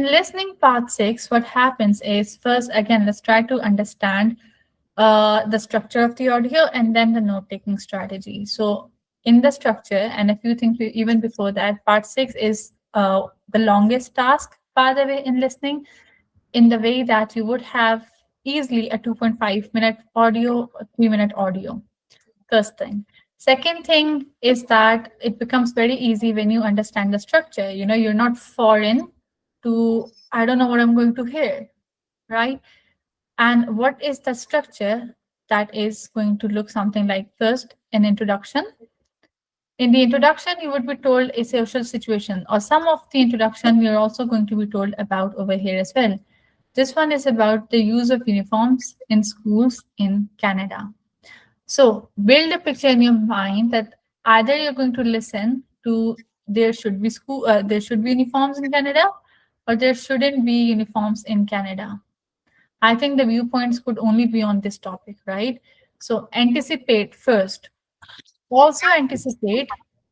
Listening part 6, what happens is first, again, let's try to understand the structure of the audio and then the note taking strategy. So, in the structure, and if you think even before that, part 6 is the longest task, by the way, in listening, in the way that you would have easily a 2.5 minute audio, a 3 minute audio. First thing. Second thing is that it becomes very easy when you understand the structure. You know, you're not foreign to, I don't know what I'm going to hear, right? And what is the structure? That is going to look something like first an introduction. In the introduction, you would be told a social situation, or some of the introduction you're also going to be told about over here as well. This one is about the use of uniforms in schools in Canada. So build a picture in your mind that either you're going to listen to there should be uniforms in Canada, or there shouldn't be uniforms in Canada. I think the viewpoints could only be on this topic, right? So anticipate first. Also anticipate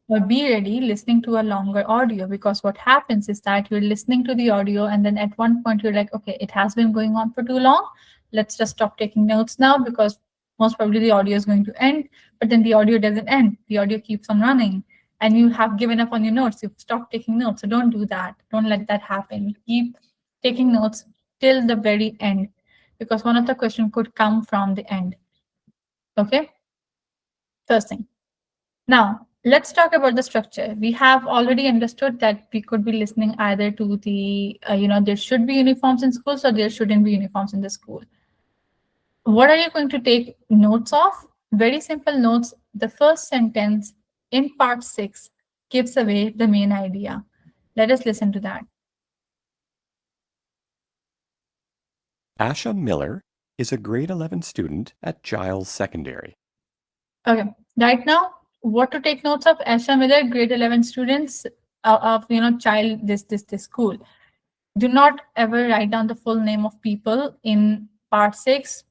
or be ready listening to a longer audio, because what happens is that you're listening to the audio and then at one point you're like, okay, it has been going on for too long. Let's just stop taking notes now, because most probably the audio is going to end, but then the audio doesn't end. The audio keeps on running and you have given up on your notes. You've stopped taking notes. So don't do that. Don't let that happen. Keep taking notes till the very end, because one of the questions could come from the end. Okay. First thing. Now, let's talk about the structure. We have already understood that we could be listening either to the, there should be uniforms in schools or there shouldn't be uniforms in the school. What are you going to take notes of? Very simple notes. The first sentence in part 6 gives away the main idea. Let us listen to that. Asha Miller is a grade 11 student at Giles Secondary. Okay, right now, what to take notes of? Asha Miller, grade 11 students of child this school. Do not ever write down the full name of people in part 6.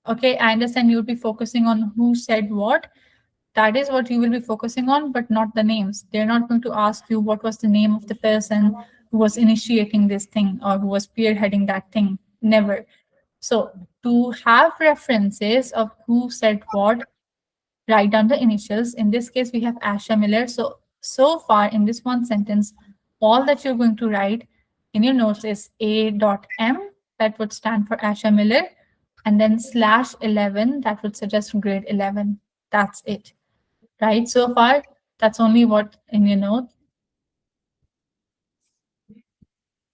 Okay, I understand you'll be focusing on who said what. That is what you will be focusing on, but not the names. They're not going to ask you what was the name of the person who was initiating this thing or who was spearheading that thing. Never. So to have references of who said what, write down the initials. In this case, we have Asha Miller. So far in this one sentence, all that you're going to write in your notes is A.M, that would stand for Asha Miller, and then /11, that would suggest grade 11. That's it, right? So far, that's only what in your note.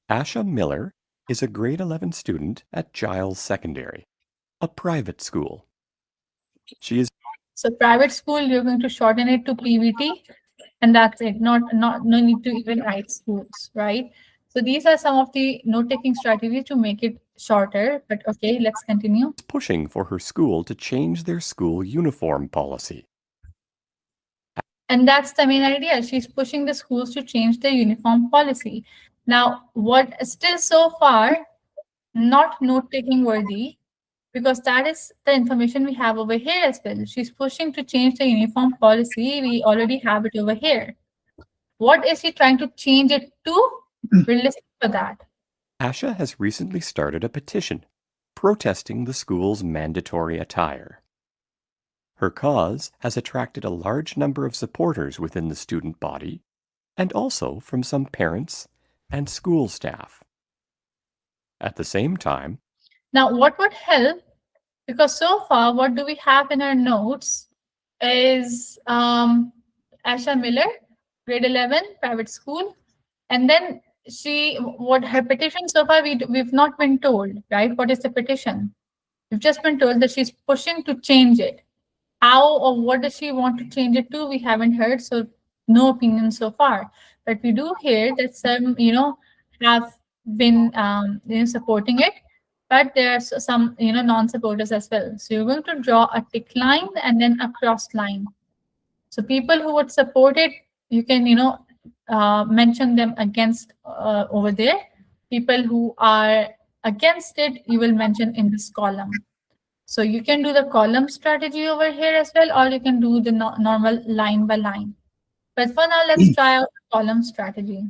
Asha Miller is a grade 11 student at Giles Secondary, a private school. She is So private school, you're going to shorten it to PVT, and that's it. No need to even write schools, right? So these are some of the note-taking strategies to make it shorter. But okay, let's continue. pushing for her school to change their school uniform policy. And that's the main idea. She's pushing the schools to change their uniform policy. Now, what still so far not note-taking worthy, because that is the information we have over here as well. She's pushing to change the uniform policy. We already have it over here. What is she trying to change it to? We're listening for that. Asha has recently started a petition protesting the school's mandatory attire. Her cause has attracted a large number of supporters within the student body and also from some parents and school staff. At the same time, Now, what would help? Because so far, what do we have in our notes is Asha Miller, grade 11, private school. And then what her petition so far, we've not been told, right? What is the petition? We've just been told that she's pushing to change it. How or what does she want to change it to? We haven't heard, so no opinion so far. But we do hear that some, have been, supporting it, but there's some, non-supporters as well. So you're going to draw a tick line and then a cross line. So people who would support it, you can, mention them against over there. People who are against it, you will mention in this column. So you can do the column strategy over here as well, or you can do the normal line by line. But for now, let's try out the column strategy.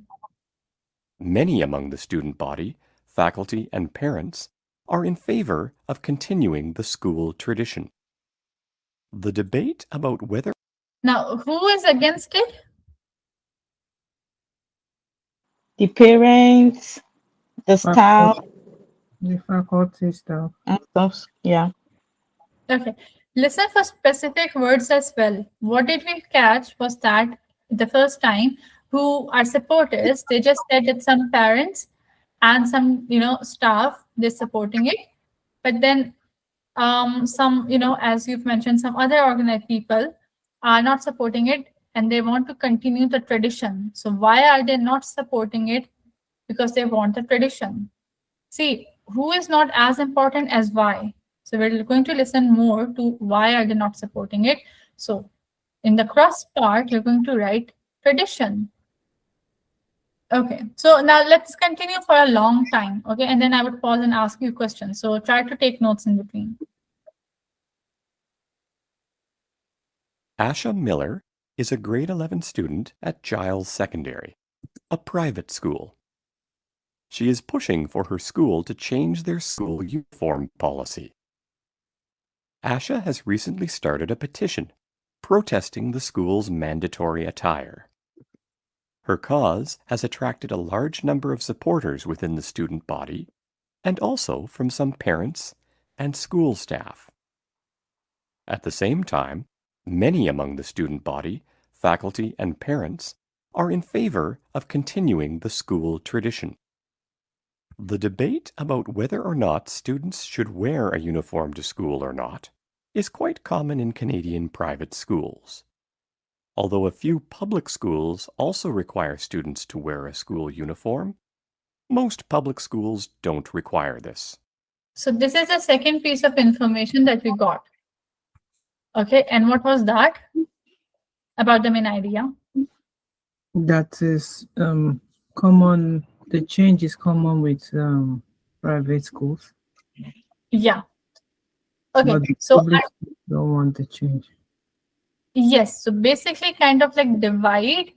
Many among the student body, faculty, and parents are in favor of continuing the school tradition. The debate about whether Now, who is against it? The parents, the staff, Faculty, the faculty staff. and stuff. Yeah. Okay. Listen for specific words as well. What did we catch was that the first time who are supporters, they just said that some parents and some, staff, they're supporting it. But then some, as you've mentioned, some other organized people are not supporting it and they want to continue the tradition. So why are they not supporting it? Because they want the tradition. See, who is not as important as why. So we're going to listen more to why are they not supporting it. So in the cross part, you're going to write tradition. Okay, so now let's continue for a long time. Okay, and then I would pause and ask you questions. So try to take notes in between. Asha Miller is a grade 11 student at Giles Secondary, a private school. She is pushing for her school to change their school uniform policy. Asha has recently started a petition protesting the school's mandatory attire. Her cause has attracted a large number of supporters within the student body and also from some parents and school staff. At the same time, many among the student body, faculty, and parents are in favor of continuing the school tradition. The debate about whether or not students should wear a uniform to school or not is quite common in Canadian private schools. Although a few public schools also require students to wear a school uniform, most public schools don't require this. So this is the second piece of information that we got. Okay, and what was that about the main idea? That is common. The change is common with private schools, Yeah. Okay, but the so public schools don't want the change. yes, so basically kind of like divide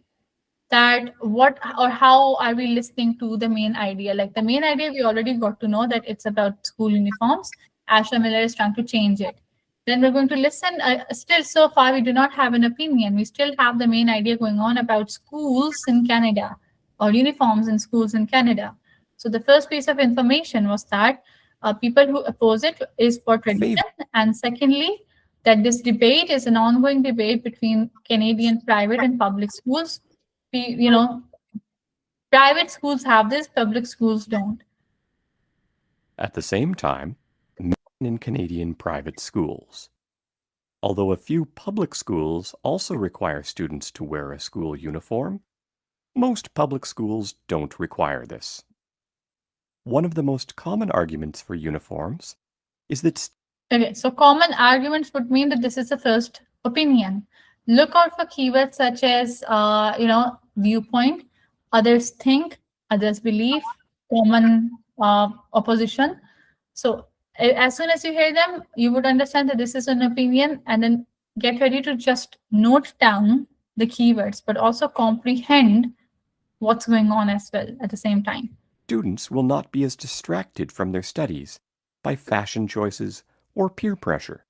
that what or how are we listening to the main idea. Like the main idea, we already got to know that it's about school uniforms. Asha Miller is trying to change it. Then we're going to listen. Still, so far, we do not have an opinion. We still have the main idea going on about schools in Canada or uniforms in schools in Canada. So the first piece of information was that people who oppose it is for tradition. And secondly, that this debate is an ongoing debate between Canadian private and public schools. Private schools have this, public schools don't. At the same time, men in Canadian private schools. Although a few public schools also require students to wear a school uniform, most public schools don't require this. One of the most common arguments for uniforms is that Okay, so common arguments would mean that this is the first opinion. Look out for keywords such as, viewpoint, others think, others believe, common opposition. So as soon as you hear them, you would understand that this is an opinion, and then get ready to just note down the keywords, but also comprehend what's going on as well at the same time. students will not be as distracted from their studies by fashion choices or peer pressure.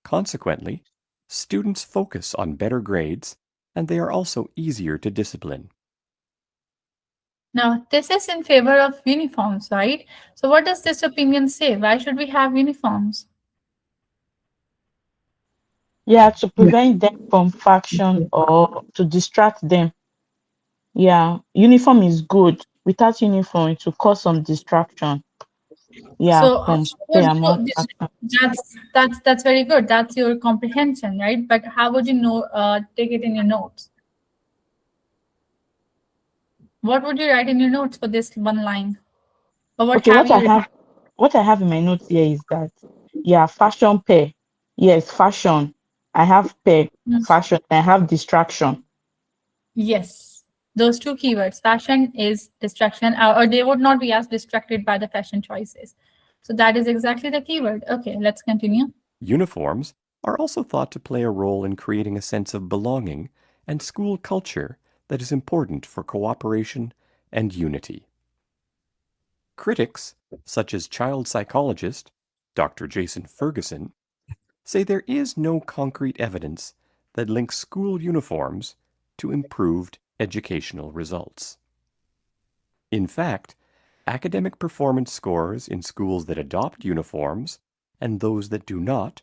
Consequently, students focus on better grades, and they are also easier to discipline. Now, this is in favor of uniforms, right? So what does this opinion say? Why should we have uniforms? Yeah, to prevent them from faction or to distract them. Yeah, uniform is good. Without uniform, it will cause some distraction. Yeah, So from would play among you, faction. that's very good. That's your comprehension, right? But how would you know take it in your notes? What would you write in your notes for this one line? Or what Okay, have you written? what I have in my notes here is that yeah, fashion pair. Yes, fashion. I have pair, Mm. fashion. I have distraction. Yes, those two keywords. Fashion is distraction, or they would not be as distracted by the fashion choices. So that is exactly the keyword. Okay, let's continue. Uniforms are also thought to play a role in creating a sense of belonging and school culture that is important for cooperation and unity. Critics, such as child psychologist Dr. Jason Ferguson, say there is no concrete evidence that links school uniforms to improved educational results. In fact, academic performance scores in schools that adopt uniforms and those that do not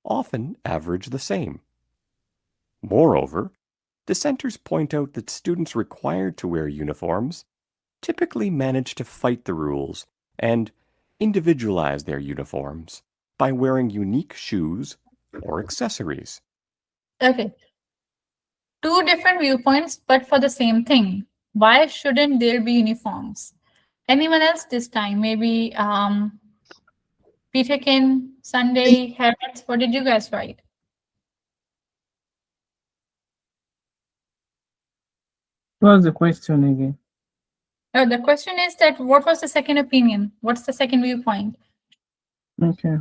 often average the same. Moreover, dissenters point out that students required to wear uniforms typically manage to fight the rules and individualize their uniforms by wearing unique shoes or accessories. Okay, two different viewpoints, but for the same thing. Why shouldn't there be uniforms? Anyone else this time? Maybe Peterkin, Sunday, Harrods. What did you guys write? What's the question again? Oh, the question is that what was the second opinion? What's the second viewpoint? Okay.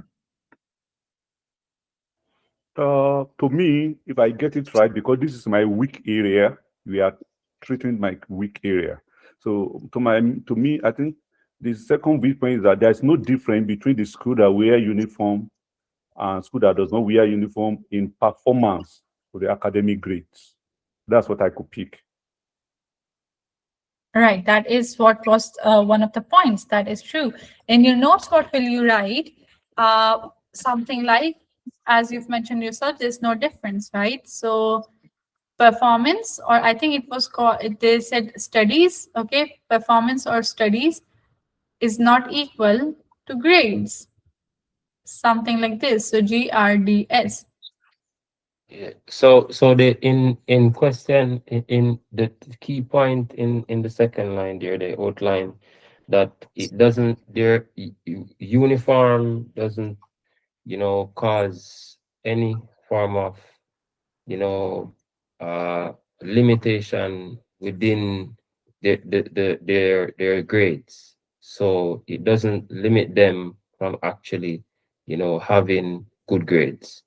To me, if I get it right, because this is my weak area, we are treating my weak area. So to me, I think the second viewpoint is that there's no difference between the school that wear uniform and school that does not wear uniform in performance for the academic grades. That's what I could pick. Right, that is what was one of the points. That is true. In your notes, what will you write? Something like, as you've mentioned yourself, there's no difference, right? So performance, or I think it was called, they said studies, okay? Performance or studies is not equal to grades. Something like this. So GRDS. Yeah. So the in question in the key point in the second line there, they outline that it doesn't their uniform doesn't cause any form of limitation within their grades. So it doesn't limit them from actually having good grades.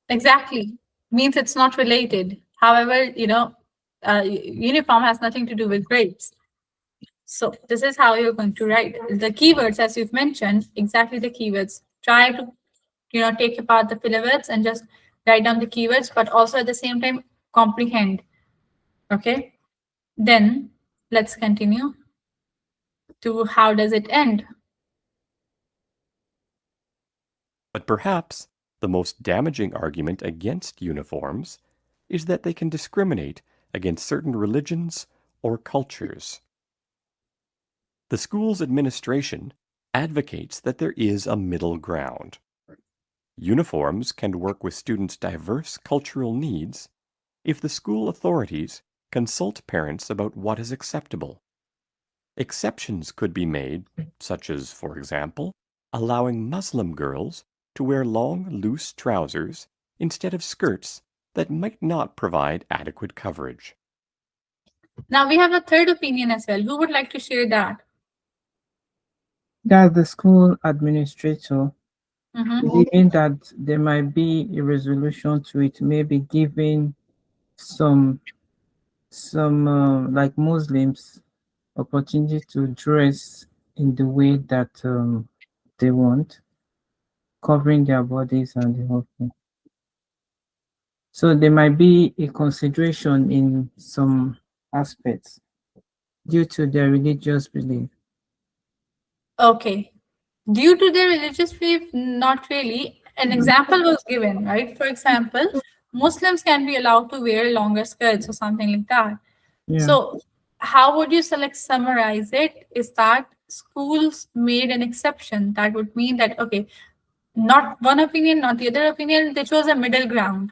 Exactly. Means it's not related. However, uniform has nothing to do with grades. So this is how you're going to write the keywords, as you've mentioned, exactly the keywords. Try to, take apart the filler and just write down the keywords, but also at the same time comprehend. Okay. Then let's continue to how does it end? But perhaps the most damaging argument against uniforms is that they can discriminate against certain religions or cultures. The school's administration advocates that there is a middle ground. Uniforms can work with students' diverse cultural needs if the school authorities consult parents about what is acceptable. Exceptions could be made, such as, for example, allowing Muslim girls to wear long, loose trousers instead of skirts that might not provide adequate coverage. Now we have a third opinion as well. Who would like to share that? That's the school administrator, Mhm. believing that there might be a resolution to it, maybe giving some like Muslims opportunity to dress in the way that they want, covering their bodies and the whole thing. So there might be a consideration in some aspects due to their religious belief. Okay. Due to their religious belief, not really. An example was given, right? For example, Muslims can be allowed to wear longer skirts or something like that. Yeah. So, how would you summarize it? Is that schools made an exception? That would mean that, okay, not one opinion, not the other opinion, they chose a middle ground.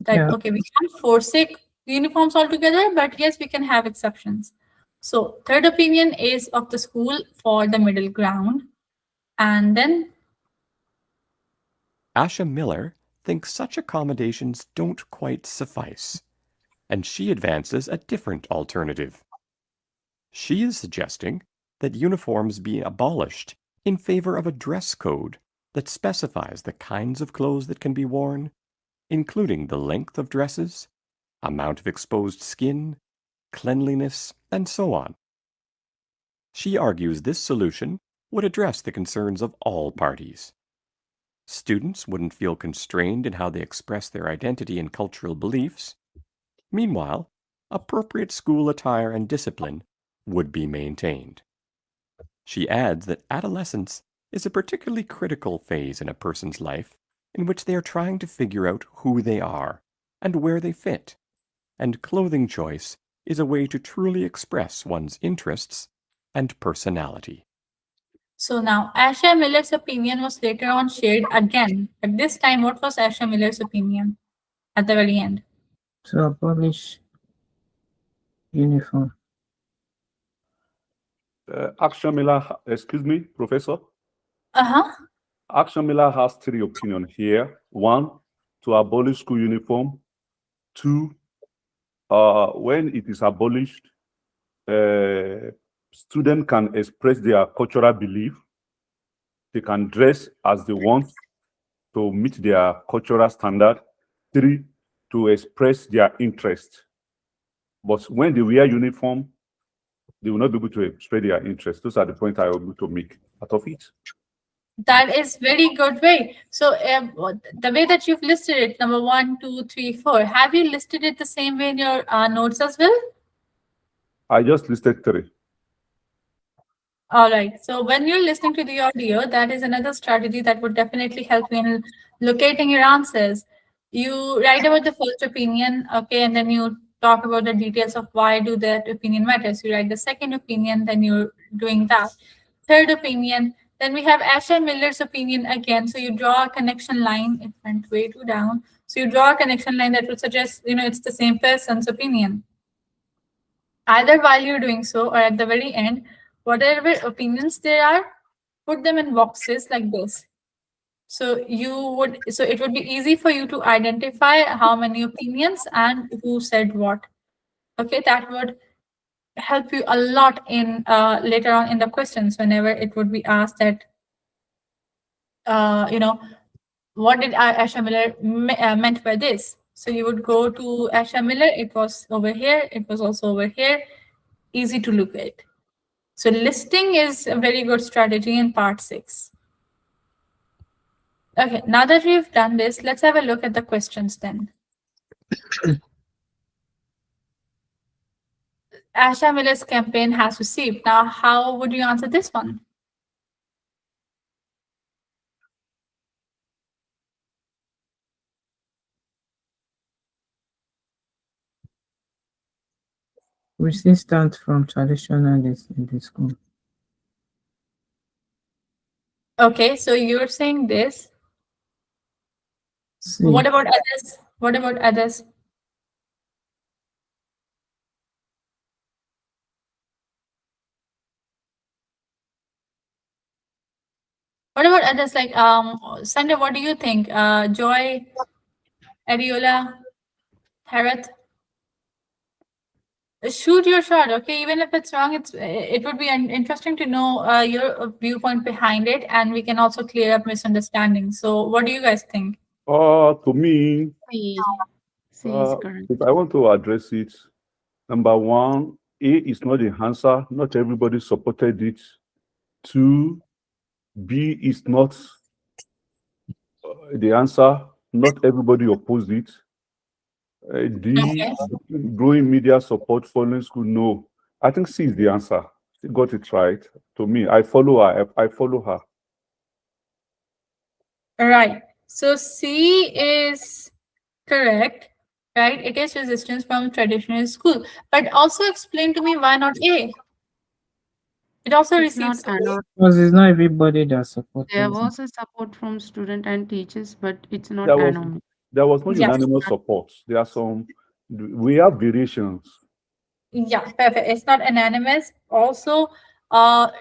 That, Yeah. okay, we can't forsake uniforms altogether, but yes, we can have exceptions. So, third opinion is of the school for the middle ground. And then Asha Miller thinks such accommodations don't quite suffice, and she advances a different alternative. She is suggesting that uniforms be abolished in favor of a dress code that specifies the kinds of clothes that can be worn, including the length of dresses, amount of exposed skin, cleanliness, and so on. She argues this solution would address the concerns of all parties. Students wouldn't feel constrained in how they express their identity and cultural beliefs. Meanwhile, appropriate school attire and discipline would be maintained. She adds that adolescence is a particularly critical phase in a person's life in which they are trying to figure out who they are and where they fit, and clothing choice is a way to truly express one's interests and personality. So now, Asher Miller's opinion was later on shared again. But this time, what was Asher Miller's opinion at the very end? To abolish uniform. Action Miller, excuse me, Professor. Uh-huh. Action Miller has three opinions here. One, to abolish school uniform. Two, when it is abolished, students can express their cultural belief. They can dress as they want to meet their cultural standard. Three, to express their interest. But when they wear uniform, they will not be able to express their interest. Those are the points I want to make out of it. That is very good way. So the way that you've listed it, number 1, 2, 3, 4, have you listed it the same way in your notes as well? I just listed three. All right. So when you're listening to the audio, that is another strategy that would definitely help you in locating your answers. You write about the first opinion, okay, and then you talk about the details of why do that opinion matters. You write the second opinion, then you're doing that. Third opinion, then we have Asher Miller's opinion again. So you draw a connection line. It went way too down. So you draw a connection line that would suggest, it's the same person's opinion. Either while you're doing so or at the very end, whatever opinions there are, put them in boxes like this. So it would be easy for you to identify how many opinions and who said what. Okay, that would help you a lot in later on in the questions whenever it would be asked that what did Asha Miller meant by this. So you would go to Asha Miller. It was over here. It was also over here. Easy to look at. So listing is a very good strategy in part 6. Okay, now that we've done this, let's have a look at the questions then. Asha Miller's campaign has received. Now, how would you answer this one? Resistance from traditionalists in the school. Okay, so you're saying this. C. What about others? What about others? What about others like Sandra, what do you think? Joy, Ariola, Harriet? Shoot your shot, okay? Even if it's wrong, it would be interesting to know your viewpoint behind it, and we can also clear up misunderstandings. So, what do you guys think? To me, C is correct. if I want to address it, number one, A is not the answer. Not everybody supported it. Two, B is not the answer. Not everybody opposed it. D, Okay. growing media support following school. No, I think C is the answer. She got it right. To me, I follow her. I follow her. Right. So C is correct, right? It is resistance from traditional school. But also explain to me why not A? It also It's not receives. Because it's not everybody that supports There it. was a support from student and teachers, but it's not There was anonymous. there was no Yeah. unanimous support. There are some. We have variations. Yeah, perfect. It's not anonymous. Also,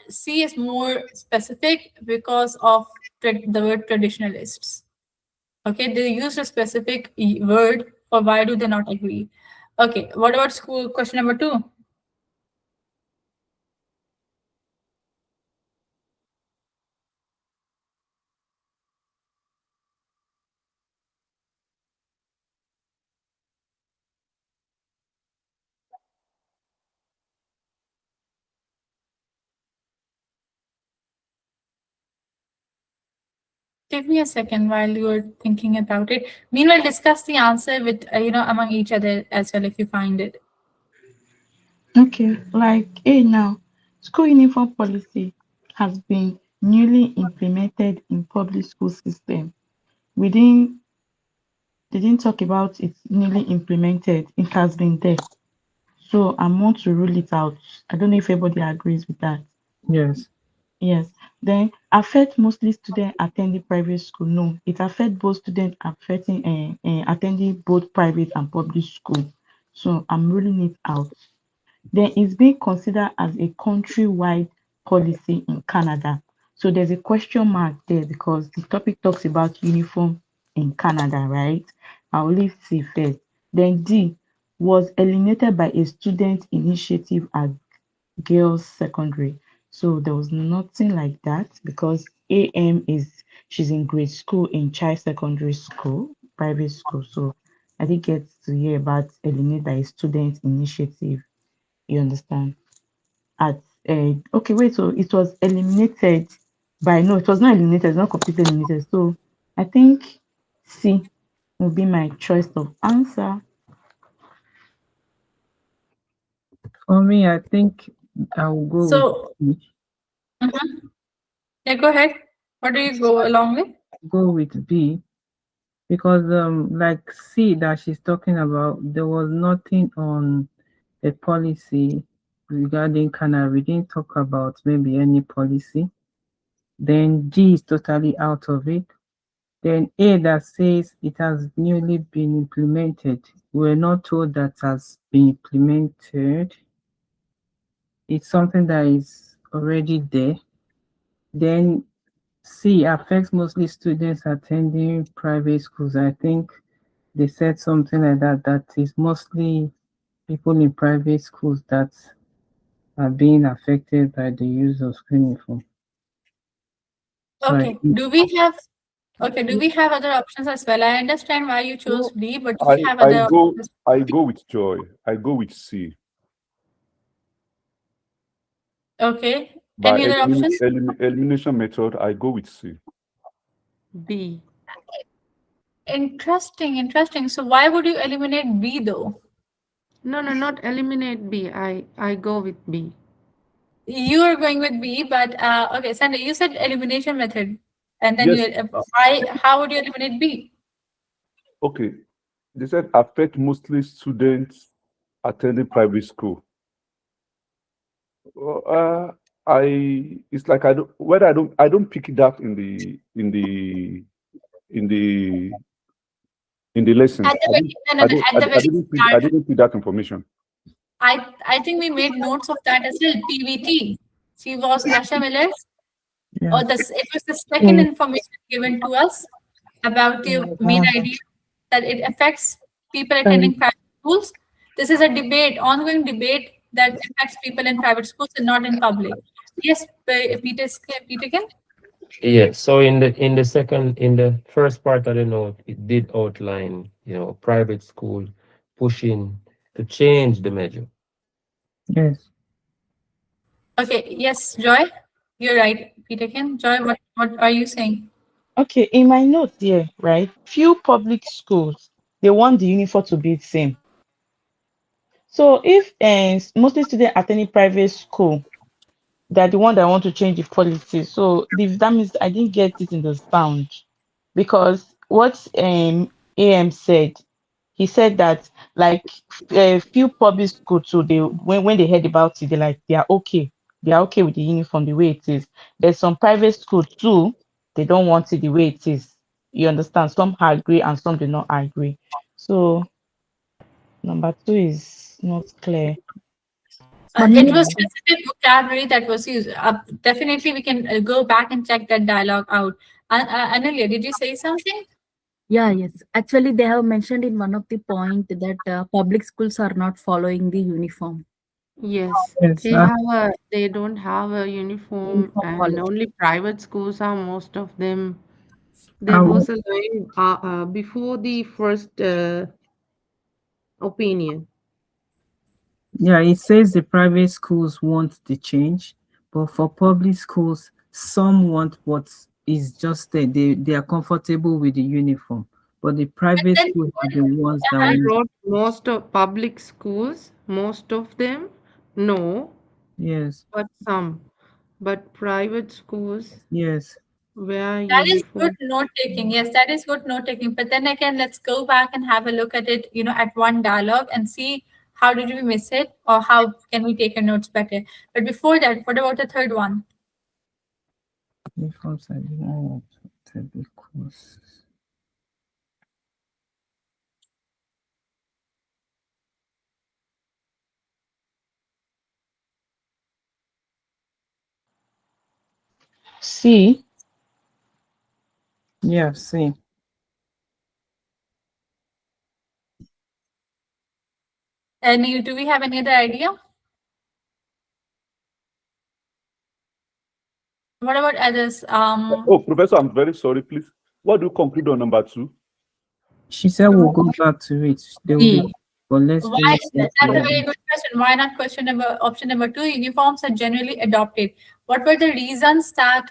C is more specific because of the word traditionalists. Okay, they use a specific word for why do they not agree. Okay, what about school question number 2? Give me a second while you're thinking about it. Meanwhile, discuss the answer with among each other as well if you find it. Okay, like now, school uniform policy has been newly implemented in public school system. We didn't talk about it newly implemented. It has been there. So I want to rule it out. I don't know if everybody agrees with that. Yes. Yes. Then affect mostly students attending private school. No, it affect both students affecting attending both private and public school. So I'm ruling it out. Then it's being considered as a countrywide policy in Canada. So there's a question mark there because the topic talks about uniform in Canada, right? I'll leave C first. Then D was eliminated by a student initiative at girls secondary. So there was nothing like that because AM is she's in grade school in child secondary school, private school. So I didn't get to hear about eliminated by a student initiative. You understand? At okay, wait, so it was eliminated by no, it was not eliminated, it's not completely eliminated. So I think C will be my choice of answer. For me, I think I will go with So, B. mhm. Yeah, go ahead. What do you go along with? Go with B because like C that she's talking about, there was nothing on a policy regarding Canada. We didn't talk about maybe any policy. Then G is totally out of it. Then A that says it has newly been implemented. We're not told that has been implemented. It's something that is already there. Then C affects mostly students attending private schools. I think they said something like that, that is mostly people in private schools that are being affected by the use of school uniform. So I Okay. think Do we have other options as well? I understand why you chose No, D, but do I we have I other go options? I go with Joy. I go with C. Okay. By Any other options? elimination method, I go with C. B. Interesting, interesting. So why would you eliminate B though? No, no, not eliminate B. I go with B. You are going with B, but okay, Sandy, you said elimination method, and then Yes. you why? How would you eliminate B? Okay. They said affect mostly students attending private school. Well, it's like I don't whether I don't pick it up in the in the At lessons. the very, no, no, no, at the I very didn't start, I didn't see that information. I think we made notes of that as well. PVT. She was Asha Miller, yeah. or this it was the second Mm, information given to us about the main idea that it affects people sorry. attending private schools. This is a debate, ongoing debate that affects people in private schools and not in public. Yes, Peter can. Yeah, so in the first part of the note, it did outline, private school pushing to change the measure. Yes. Okay, yes, Joy, you're right. Peter can. Joy, what are you saying? Okay, in my notes here, right? Few public schools they want the uniform to be the same. So if mostly students attending private school, they're the one that want to change the policy. So that means I didn't get it in the sound because what AM said, he said that like a few public school too, they when they heard about it, they are okay with the uniform the way it is. There's some private school too, they don't want it the way it is. You understand? Some agree and some do not agree. So number two is not clear. For It me, was specific vocabulary that was used. Definitely, we can go back and check that dialogue out. Anelia, did you say something? Yeah, yes. Actually, they have mentioned in one of the point that public schools are not following the uniform Yes, yes, they don't have a uniform, uniform and policy. only private schools are most of them. I There will, was a line before the first opinion. yeah, it says the private schools want the change, but for public schools, some want what is just they are comfortable with the uniform, but the private then school are the ones that I will. wrote most of public schools, most of them, no, Yes, but some. But private schools yes. wear that is good uniform. note taking. Yes, that is good note taking. But then again, let's go back and have a look at it, at one dialogue and see how did we miss it or how can we take our notes better. But before that, what about the third one? Uniforms are the ones to be courses. See, Yeah, see. Do we have any other idea? What about others? Oh, Professor, I'm very sorry, please. What do you conclude on number 2? She said we'll go back to it. They will be, see, but let's Why? do it That's a later. very good question. Why not option number two? Uniforms are generally adopted. What were the reasons that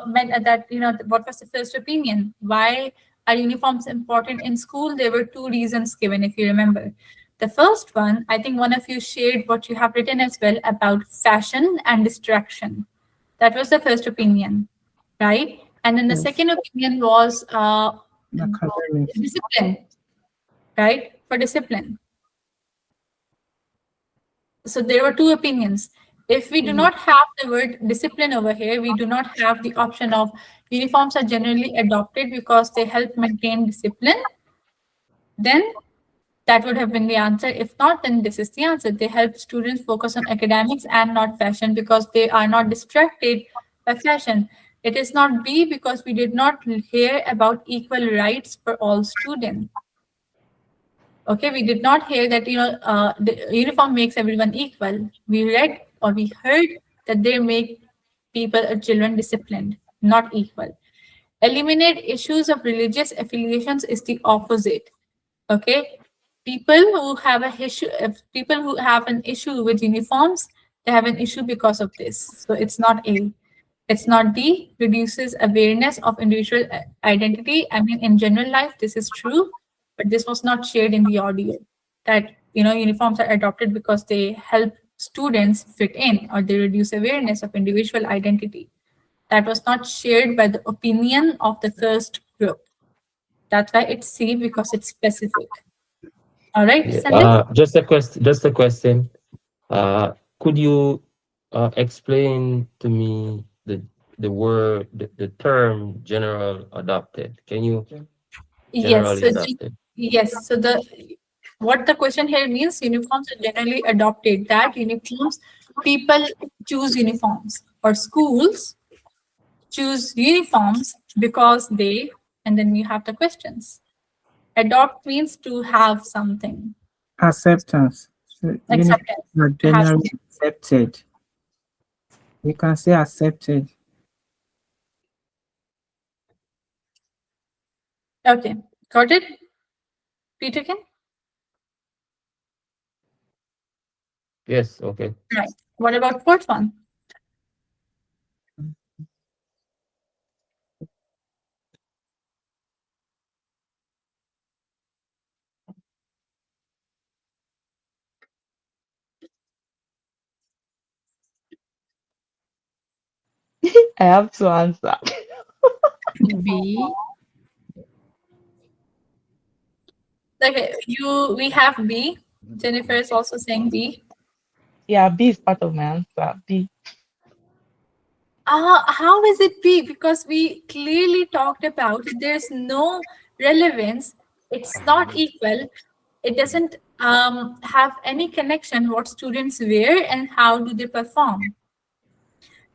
meant that what was the first opinion? Why are uniforms important in school? There were two reasons given, if you remember. The first one, I think one of you shared what you have written as well about fashion and distraction. That was the first opinion, right? And then the Yes. second opinion was Academics. discipline, right? For discipline. So there were two opinions. If we do not have the word discipline over here, we do not have the option of uniforms are generally adopted because they help maintain discipline, then that would have been the answer. If not, then this is the answer. They help students focus on academics and not fashion because they are not distracted by fashion. It is not B because we did not hear about equal rights for all students. Okay, we did not hear that the uniform makes everyone equal. We read or we heard that they make people or children disciplined, not equal. Eliminate issues of religious affiliations is the opposite. Okay, people who have an issue with uniforms, they have an issue because of this. So it's not A. It's not D, reduces awareness of individual identity. I mean, in general life, this is true, but this was not shared in the audio. That uniforms are adopted because they help students fit in or they reduce awareness of individual identity. That was not shared by the opinion of the first group. That's why it's C because it's specific. All right, Yeah. Sandeep? Just a question. Just a question. Could you explain to me the term general adopted? Can you Yes. generally So adopted? yes. So what the question here means, uniforms are generally adopted. That uniforms, people choose uniforms, or schools choose uniforms because they, and then we have the questions. Adopt means to have something. Acceptance. So uniforms Acceptance. are To have generally something. accepted. You can say accepted. Okay. Got it? Peter can? Yes. Okay. Right. What about fourth one? I have to answer. B. Okay, we have B. Jennifer is also saying B. Yeah, B is part of my answer. B. How is it B? Because we clearly talked about there's no relevance. It's not equal. It doesn't have any connection what students wear and how do they perform.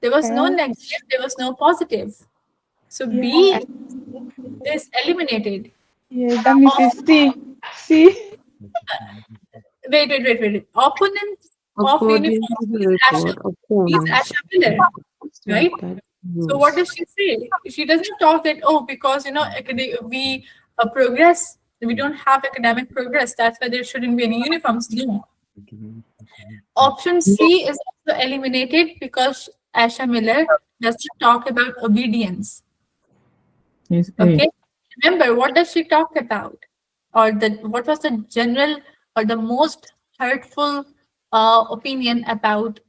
There was no Yeah, negative. There was no positive. So yeah, B is eliminated. yeah. That means it's C. C. Wait. Opponent of According uniform to the is report, opponents Asha Miller, right? started So what use. does she say? She doesn't talk that, oh, because we progress, we don't have academic progress. That's why there shouldn't be any uniforms. No. Option C is also eliminated because Asha Miller doesn't talk about obedience. It's A. Okay. Remember, what does she talk about? Or what was the general or the most hurtful opinion about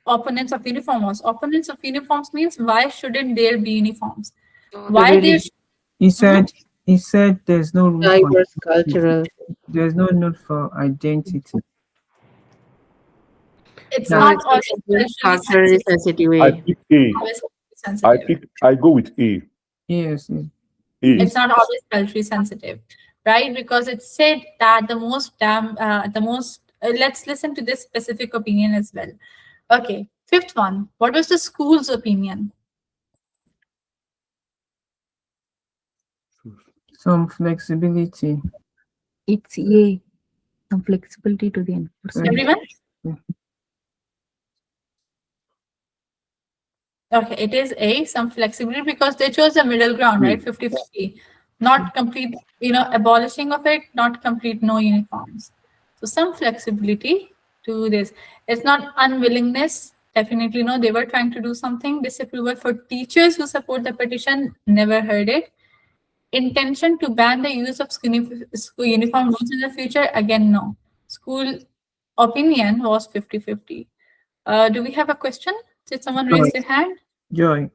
opponents of uniform was? Opponents of uniforms means why shouldn't there be uniforms? So the Why there? religion, He Mhm. said he said there's no room for diverse identity. cultural. There's no need for identity. It's So That not it's always a culturally culturally sensitive. sensitive I way. pick A. Always sensitive. I go with A. yes, A. It's not always culturally sensitive, right? Because it said that the most. Let's listen to this specific opinion as well. Okay, fifth one. What was the school's opinion? some flexibility. It's A. Some flexibility to the enforcement. Everyone? Yeah. Okay, it is A, some flexibility because they chose the middle ground, right? A. 50-50. Not complete, abolishing of it, not complete no uniforms. So some flexibility to this. It's not unwillingness. Definitely no, they were trying to do something. Disapproval for teachers who support the petition, never heard it. Intention to ban the use of school uniform rules in the future, again, no. School opinion was 50-50. Do we have a question? Did someone Joy. raise their hand? Joy.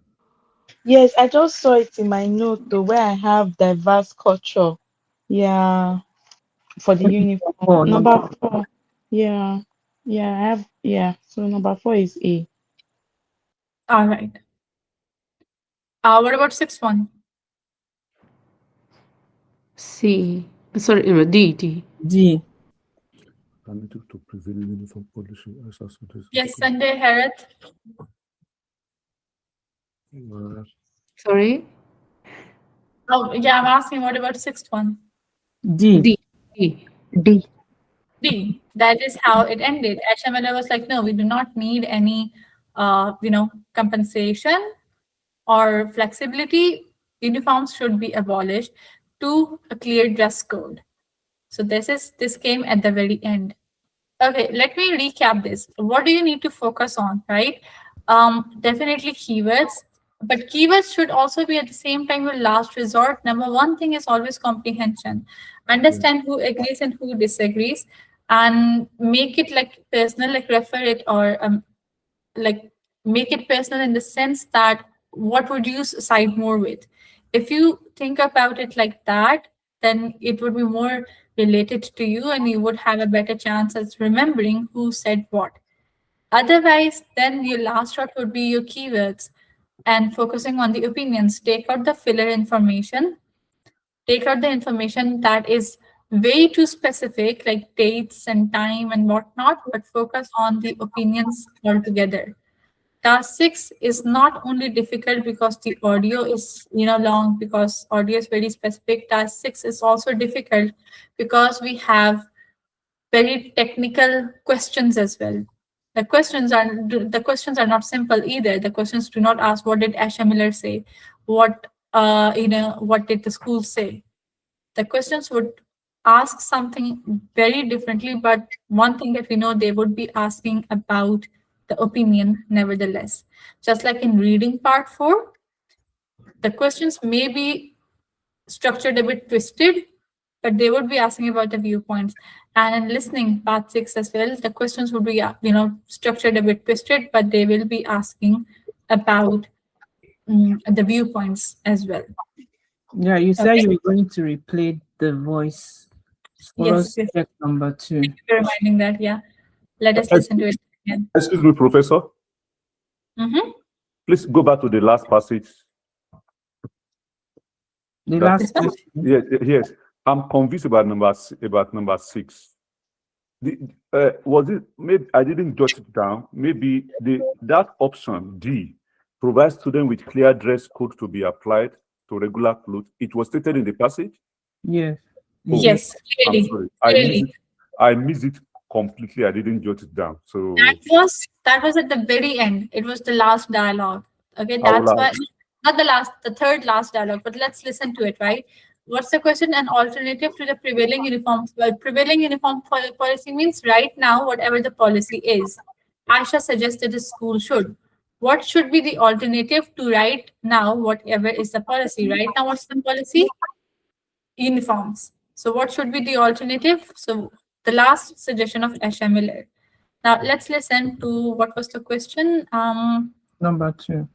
Yes, I just saw it in my note though, where I have diverse culture. Yeah, for the uniform. Four. Number 4. Yeah. Yeah, I have, yeah. So number 4 is A. All right. What about sixth one? C. Sorry, D. D. Alternative to prevailing uniform policy as associated. Yes, Sanjay Herath. Sorry, Oh, yeah, I'm asking what about sixth one? D. D. D. D. D. That is how it ended. HMLA was like, no, we do not need any, compensation or flexibility. Uniforms should be abolished to a clear dress code. So this came at the very end. Okay, let me recap this. What do you need to focus on, right? Definitely keywords, but keywords should also be at the same time your last resort. Number one thing is always comprehension. Understand who agrees and who disagrees, and make it like personal, like refer it or like make it personal in the sense that what would you side more with? If you think about it like that, then it would be more related to you and you would have a better chance at remembering who said what. Otherwise, then your last shot would be your keywords and focusing on the opinions. Take out the filler information, take out the information that is way too specific, like dates and time and whatnot, but focus on the opinions altogether. Task 6 is not only difficult because the audio is long, because audio is very specific. Task 6 is also difficult because we have very technical questions as well. The questions are not simple either. The questions do not ask what did Asha Miller say, what did the school say. The questions would ask something very differently, but one thing that we know, they would be asking about the opinion nevertheless. Just like in reading part 4, the questions may be structured a bit twisted, but they would be asking about the viewpoints. And in listening part 6 as well, the questions would be structured a bit twisted, but they will be asking about the viewpoints as well. Yeah, you said Okay. you were going to replay the voice for Yes, us. yes. Check number 2. Thank you for reminding that. Yeah. Let us listen to it again. Excuse me, Professor. Mhm. Please go back to the last passage. The That- last This one? question. Yes. I'm convinced about number 6. Was it, maybe I didn't jot it down. Maybe that option D provides students with clear dress code to be applied to regular clothes. It was stated in the passage. Yes. Oh, Yes, I'm clearly. sorry. Clearly. I missed it completely. I didn't jot it down. So That was at the very end. It was the last dialogue. Okay, I will that's why not the third last dialogue, but let's listen to it, right? What's the question? An alternative to the prevailing uniform. Well, prevailing uniform policy means right now, whatever the policy is. Aisha suggested the school should. what should be the alternative to right now, whatever is the policy? Right now, what's the policy? Uniforms. So what should be the alternative? So the last suggestion of Asha Miller. Now let's listen to what was the question. Number 2.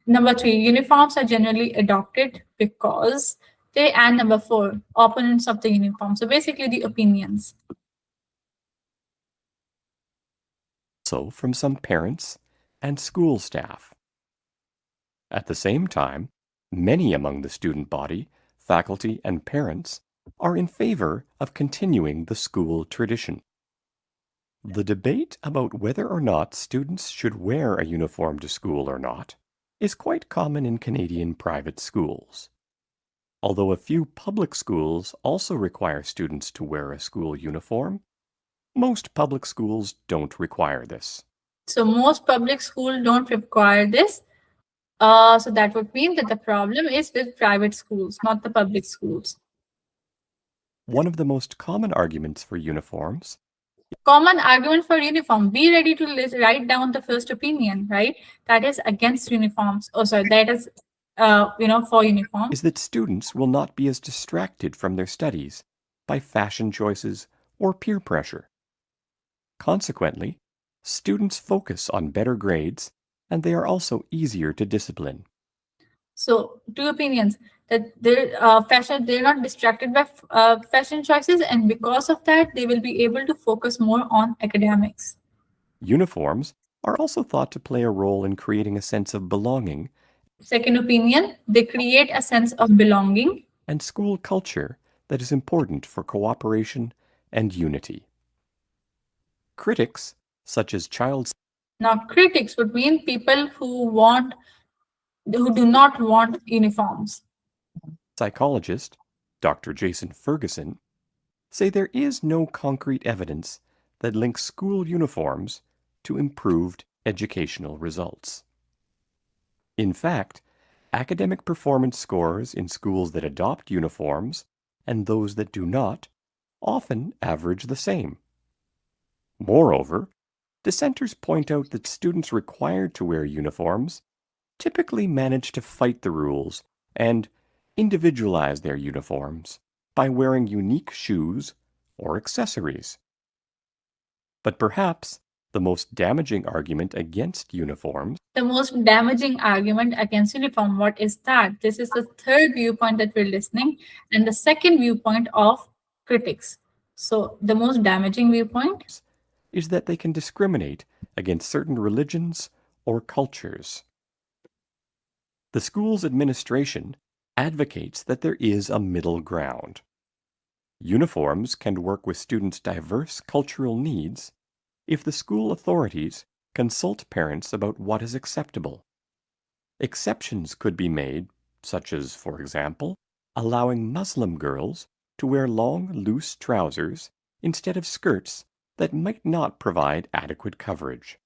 Number 3, uniforms are generally adopted because they, and number 4, opponents of the uniform. So basically the opinions. So from some parents and school staff. At the same time, many among the student body, faculty, and parents are in favor of continuing the school tradition. The debate about whether or not students should wear a uniform to school or not is quite common in Canadian private schools. Although a few public schools also require students to wear a school uniform, most public schools don't require this. So most public schools don't require this. So that would mean that the problem is with private schools, not the public schools. One of the most common arguments for uniforms. Common argument for uniform. Be ready to write down the first opinion, right? That is against uniforms. Oh, sorry, that is, for uniforms. Is that students will not be as distracted from their studies by fashion choices or peer pressure. Consequently, students focus on better grades, and they are also easier to discipline. So, 2 opinions that they're not distracted by fashion choices, and because of that, they will be able to focus more on academics. Uniforms are also thought to play a role in creating a sense of belonging. Second opinion, they create a sense of belonging And school culture that is important for cooperation and unity. Critics, such as Now, critics would mean people who do not want uniforms. psychologist Dr. Jason Ferguson, say there is no concrete evidence that links school uniforms to improved educational results. In fact, academic performance scores in schools that adopt uniforms and those that do not often average the same. Moreover, dissenters point out that students required to wear uniforms typically manage to fight the rules and individualize their uniforms by wearing unique shoes or accessories. But perhaps the most damaging argument against uniforms. The most damaging argument against uniform, what is that? This is the third viewpoint that we're listening, and the second viewpoint of critics. So the most damaging viewpoint is that they can discriminate against certain religions or cultures. The school's administration advocates that there is a middle ground. Uniforms can work with students' diverse cultural needs if the school authorities consult parents about what is acceptable. Exceptions could be made, such as, for example, allowing Muslim girls to wear long, loose trousers instead of skirts that might not provide adequate coverage.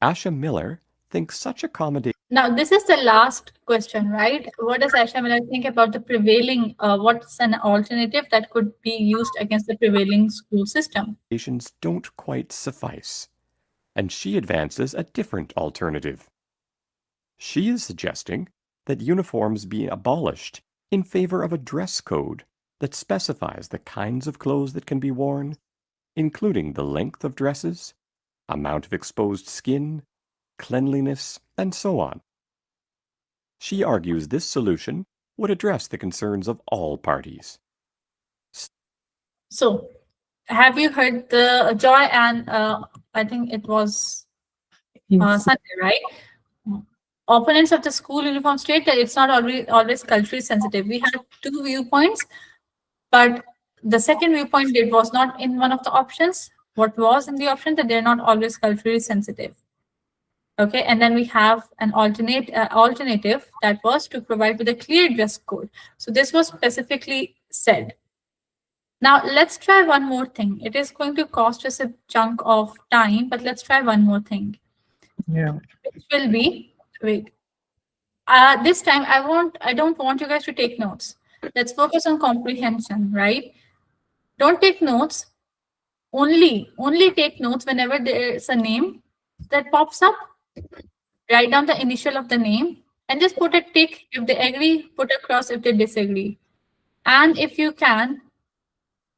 Asha Miller thinks such accommodation. Now, this is the last question, right? What does Asha Miller think about the prevailing, what's an alternative that could be used against the prevailing school system? Don't quite suffice, and she advances a different alternative. She is suggesting that uniforms be abolished in favor of a dress code that specifies the kinds of clothes that can be worn, including the length of dresses, amount of exposed skin, cleanliness, and so on. She argues this solution would address the concerns of all parties. So, have you heard the Joy and I think it was Sunday, right? Opponents of the school uniform state that it's not always culturally sensitive. We had 2 viewpoints, but the second viewpoint, it was not in one of the options. What was in the option that they're not always culturally sensitive. Okay, and then we have an alternative that was to provide with a clear dress code. So this was specifically said. Now let's try one more thing. It is going to cost us a chunk of time, but let's try one more thing. Yeah. Which will be, wait. This time I don't want you guys to take notes. Let's focus on comprehension, right? Don't take notes. Only take notes whenever there's a name that pops up. Write down the initial of the name and just put a tick if they agree, put a cross if they disagree. And if you can,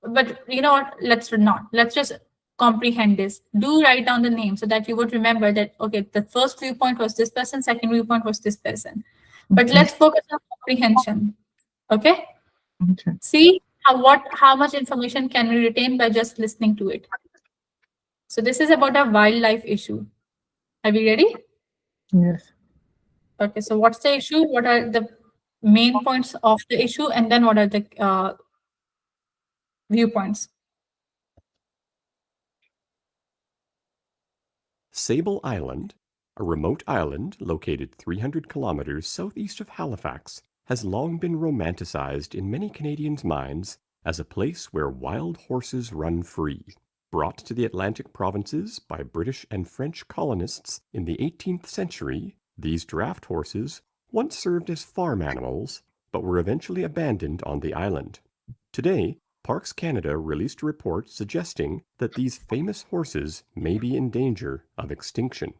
but you know what, let's not. Let's just comprehend this. Do write down the name so that you would remember that, okay, the first viewpoint was this person, second viewpoint was this person. But let's focus on comprehension. Okay? Okay. See how much information can we retain by just listening to it. So this is about a wildlife issue. Are we ready? Yes. Okay, so what's the issue? What are the main points of the issue? And then what are the viewpoints? Sable Island, a remote island located 300 kilometers southeast of Halifax, has long been romanticized in many Canadians' minds as a place where wild horses run free. Brought to the Atlantic provinces by British and French colonists in the 18th century, these draft horses once served as farm animals, but were eventually abandoned on the island. Today, Parks Canada released a report suggesting that these famous horses may be in danger of extinction.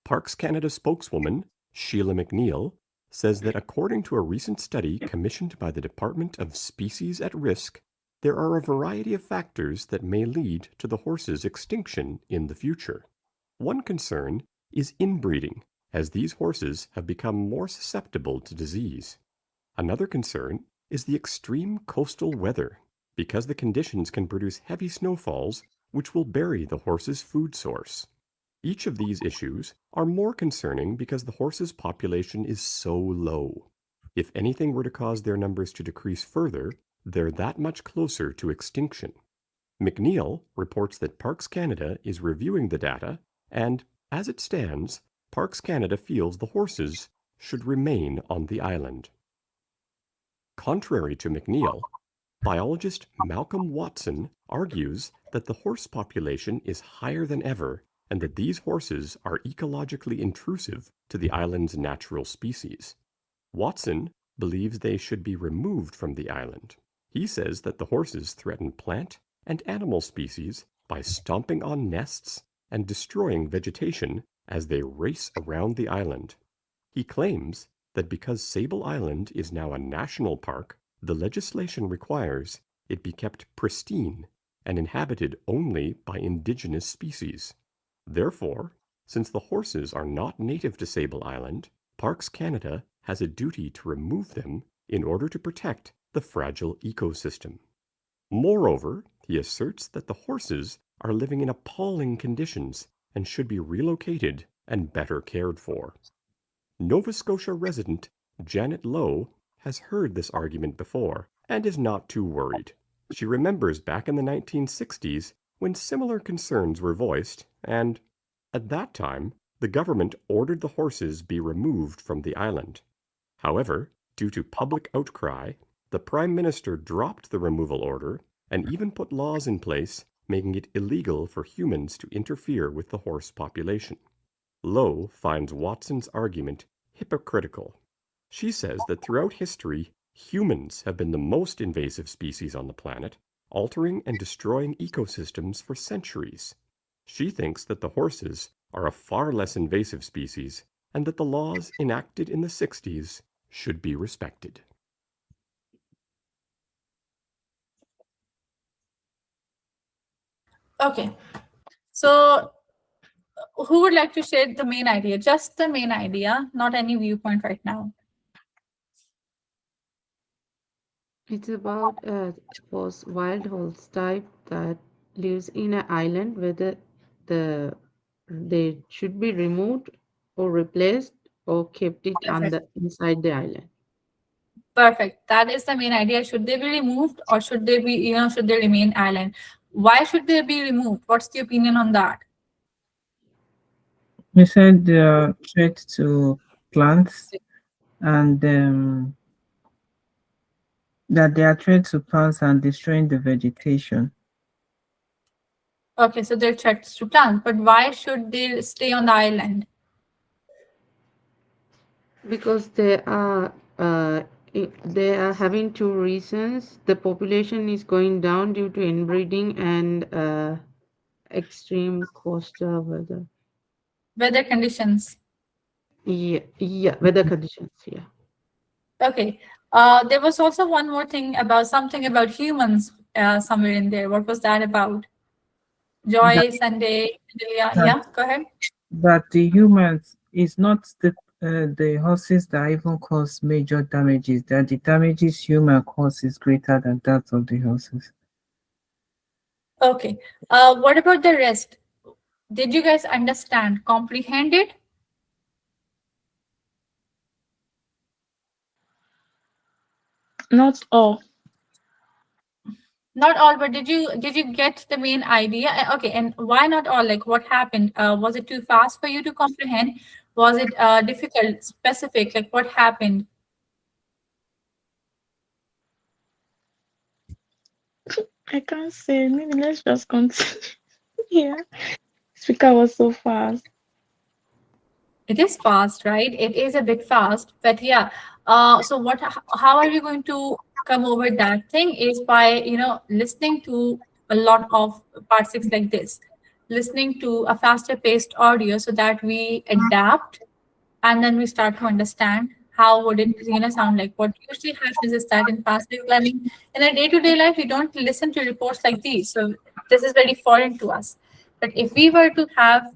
Parks Canada spokeswoman Sheila McNeil says that according to a recent study commissioned by the Department of Species at Risk, there are a variety of factors that may lead to the horse's extinction in the future. One concern is inbreeding, as these horses have become more susceptible to disease. Another concern is the extreme coastal weather, because the conditions can produce heavy snowfalls which will bury the horse's food source. Each of these issues are more concerning because the horse's population is so low. If anything were to cause their numbers to decrease further, they're that much closer to extinction. McNeil reports that Parks Canada is reviewing the data, and, as it stands, Parks Canada feels the horses should remain on the island. Contrary to McNeil, biologist Malcolm Watson argues that the horse population is higher than ever and that these horses are ecologically intrusive to the island's natural species. Watson believes they should be removed from the island. He says that the horses threaten plant and animal species by stomping on nests and destroying vegetation as they race around the island. He claims that because Sable Island is now a national park, the legislation requires it be kept pristine and inhabited only by indigenous species. Therefore, since the horses are not native to Sable Island, Parks Canada has a duty to remove them in order to protect the fragile ecosystem. Moreover, he asserts that the horses are living in appalling conditions and should be relocated and better cared for. Nova Scotia resident Janet Lowe has heard this argument before and is not too worried. She remembers back in the 1960s when similar concerns were voiced, and at that time, the government ordered the horses be removed from the island. However, due to public outcry, the Prime Minister dropped the removal order and even put laws in place making it illegal for humans to interfere with the horse population. Lowe finds Watson's argument hypocritical. She says that throughout history, humans have been the most invasive species on the planet, altering and destroying ecosystems for centuries. She thinks that the horses are a far less invasive species and that the laws enacted in the 60s should be respected. Okay, so who would like to share the main idea? Just the main idea, not any viewpoint right now. It's about a horse, wild horse type that lives in an island, whether they should be removed or replaced or kept it Perfect. inside the island. Perfect. That is the main idea. Should they be removed or should they be, should they remain island? Why should they be removed? What's the opinion on that? We said they are threat to plants and that they are threat to plants and destroying the vegetation. Okay, so they're threats to plants, but why should they stay on the island? Because they are having two reasons. The population is going down due to inbreeding and extreme coastal weather. Weather conditions. Yeah, weather conditions. Yeah. Okay. There was also one more thing about something about humans somewhere in there. What was that about? That Joy, Sunday, Delia. that Yeah, go ahead. that the humans is not the horses that even cause major damages. That the damages human cause is greater than that of the horses. Okay. What about the rest? Did you guys understand, comprehend it? Not all. Not all, but did you get the main idea? Okay, and why not all? Like, what happened? Was it too fast for you to comprehend? Was it difficult, specific? Like, what happened? I can't say. Maybe let's just continue. Yeah. Speaker was so fast. It is fast, right? It is a bit fast, but yeah. So what? How are you going to come over that thing? Is by listening to a lot of part six like this, listening to a faster paced audio so that we adapt and then we start to understand how would it sound like. What usually happens is that in passive learning, in a day-to-day life, we don't listen to reports like these, so this is very foreign to us. But if we were to have,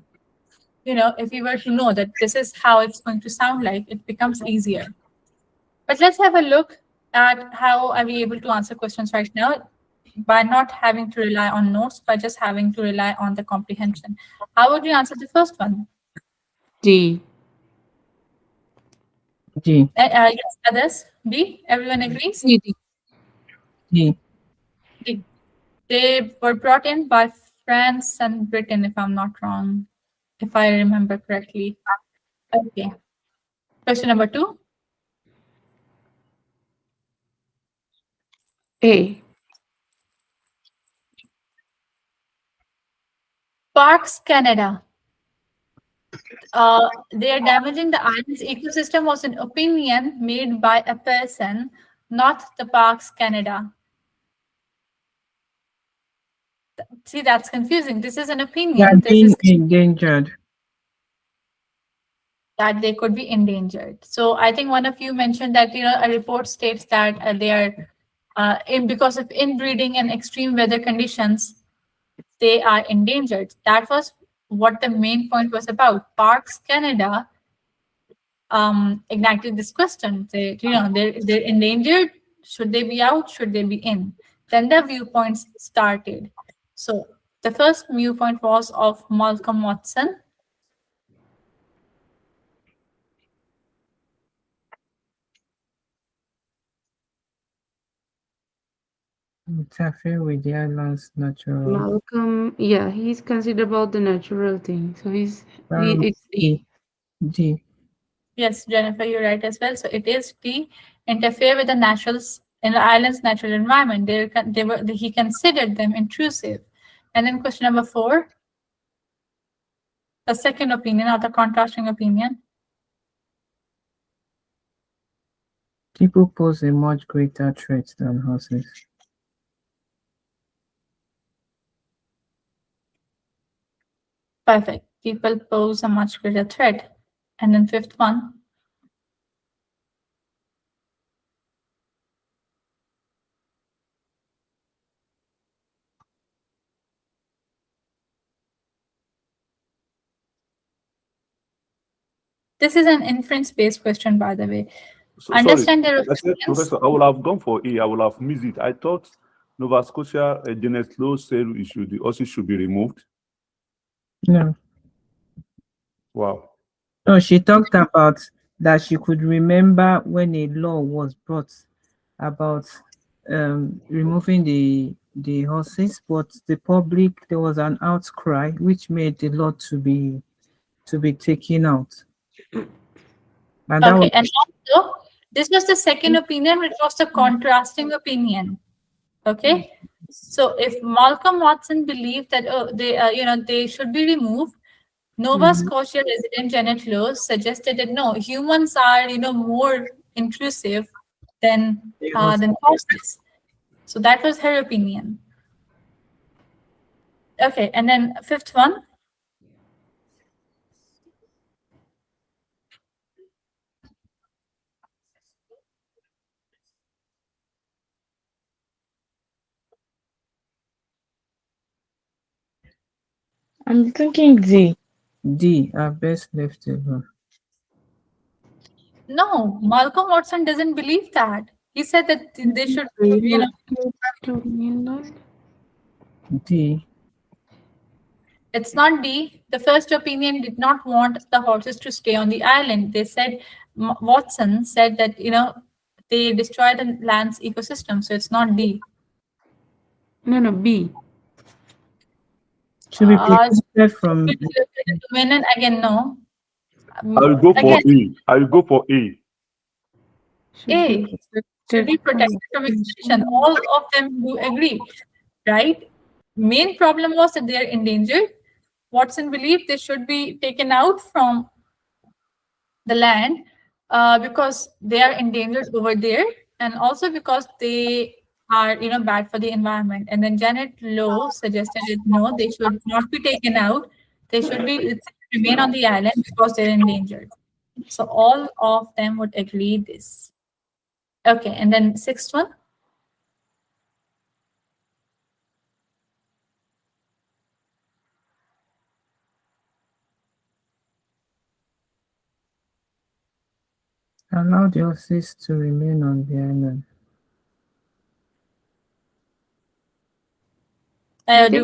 if we were to know that this is how it's going to sound like, it becomes easier. But let's have a look at how are we able to answer questions right now by not having to rely on notes, by just having to rely on the comprehension. How would you answer the first one? D. D. Yes, others? B? Everyone agrees? D. D. D. D. They were brought in by France and Britain, if I'm not wrong, if I remember correctly. Okay. Question number 2. A. Parks Canada. They are damaging the island's ecosystem was an opinion made by a person, not the Parks Canada. See, that's confusing. This is an They are opinion. This being is endangered. that they could be endangered. So I think one of you mentioned that a report states that they are because of inbreeding and extreme weather conditions, they are endangered. That was what the main point was about. Parks Canada ignited this question. They're endangered. Should they be out? Should they be in? Then the viewpoints started. So the first viewpoint was of Malcolm Watson. Interfere with the island's natural. Malcolm. Yeah, he's considered about the natural thing. So it's D. D. D. Yes, Jennifer, you're right as well. So it is D, interfere with the naturals in the island's natural environment. He considered them intrusive. And then question number 4, the second opinion or the contrasting opinion. People pose a much greater threat than horses. Perfect. People pose a much greater threat. And then fifth one. This is an inference-based question, by the way. So, sorry, Understand their I said, opinions. Professor, I would have gone for A. I would have missed it. I thought Nova Scotia, Janet Lowe said the horses should be removed. No. Wow. No, she talked about that she could remember when a law was brought about removing the horses, but the public, there was an outcry which made the law to be taken out. And that was Okay, and also this was the second opinion, which was the contrasting opinion. Okay, so if Malcolm Watson believed that they should be removed, Nova Scotia resident Janet Lowe suggested that no, humans are more intrusive than horses. So that was her opinion. Okay, and then fifth one. I'm thinking D. D are best left alone. No, Malcolm Watson doesn't believe that. He said that they should, Relocate to mainland. D. it's not D. The first opinion did not want the horses to stay on the island. They said, Watson said that, they destroy the land's ecosystem. So it's not D. No, B. Should be Should protected from. we look at the dominion? Again, no. I'll go for Again, A. I'll go for A. Should be A should be protected from extinction. All of them do agree, right? Main problem was that they are endangered. Watson believed they should be taken out from the land because they are endangered over there, and also because they are, bad for the environment. And then Janet Lowe suggested that no, they should not be taken out. They should be remain on the island because they're endangered. So all of them would agree this. Okay, and then sixth one. Allow the horses to remain on the island. Do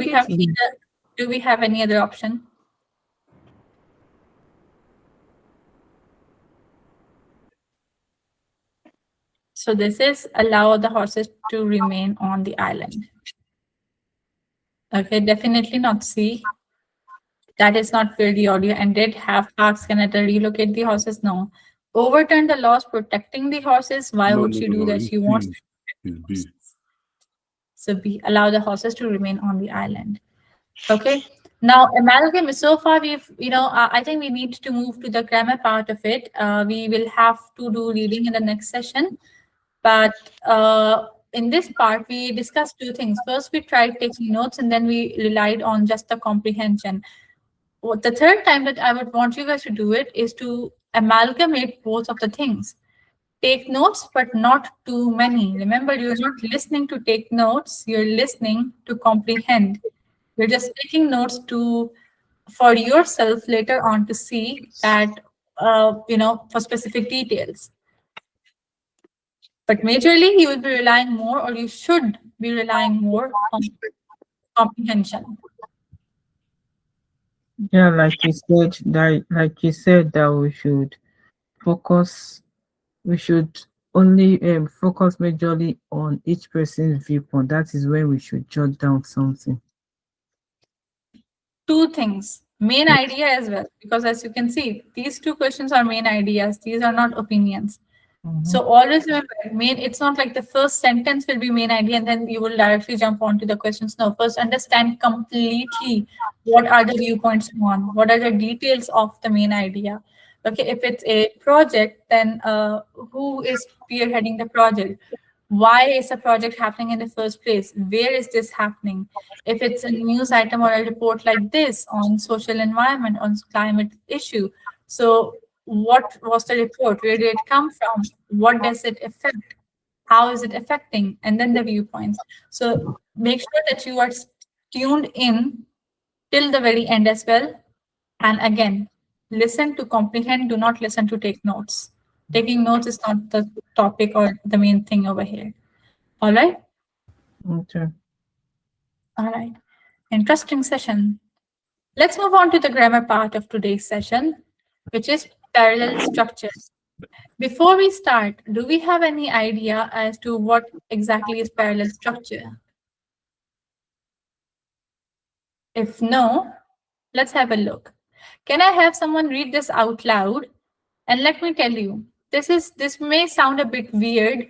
we have any other option? So this is allow the horses to remain on the island. Okay, definitely not C. That is not where the audio ended. Have Parks Canada relocate the horses? No. Overturn the laws protecting the horses. Why would she do that? It's She wants. It's B. So B, allow the horses to remain on the island. Okay. Now amalgam. So far we've, I think we need to move to the grammar part of it. We will have to do reading in the next session. But in this part, we discussed two things. First, we tried taking notes, and then we relied on just the comprehension. The third time that I would want you guys to do it is to amalgamate both of the things. Take notes, but not too many. Remember, you're not listening to take notes, you're listening to comprehend. You're just taking notes for yourself later on to see that, for specific details. But majorly, you will be relying more, or you should be relying more on comprehension. Yeah, like you said that we should focus. We should only focus majorly on each person's viewpoint. That is when we should jot down something. Two things. Main idea as well, because as you can see, these two questions are main ideas. These are not opinions. So always remember, it's not like the first sentence will be main idea and then you will directly jump onto the questions. No, first understand completely what are the viewpoints on, what are the details of the main idea. Okay, if it's a project, then who is spearheading the project? Why is the project happening in the first place? Where is this happening? If it's a news item or a report like this on social environment, on climate issue, so what was the report? Where did it come from? What does it affect? How is it affecting? And then the viewpoints. So make sure that you are tuned in till the very end as well. And again, listen to comprehend, do not listen to take notes. Taking notes is not the topic or the main thing over here. All right? Okay. All right. Interesting session. Let's move on to the grammar part of today's session, which is parallel structures. Before we start, do we have any idea as to what exactly is parallel structure? If no, let's have a look. Can I have someone read this out loud? And let me tell you, this may sound a bit weird,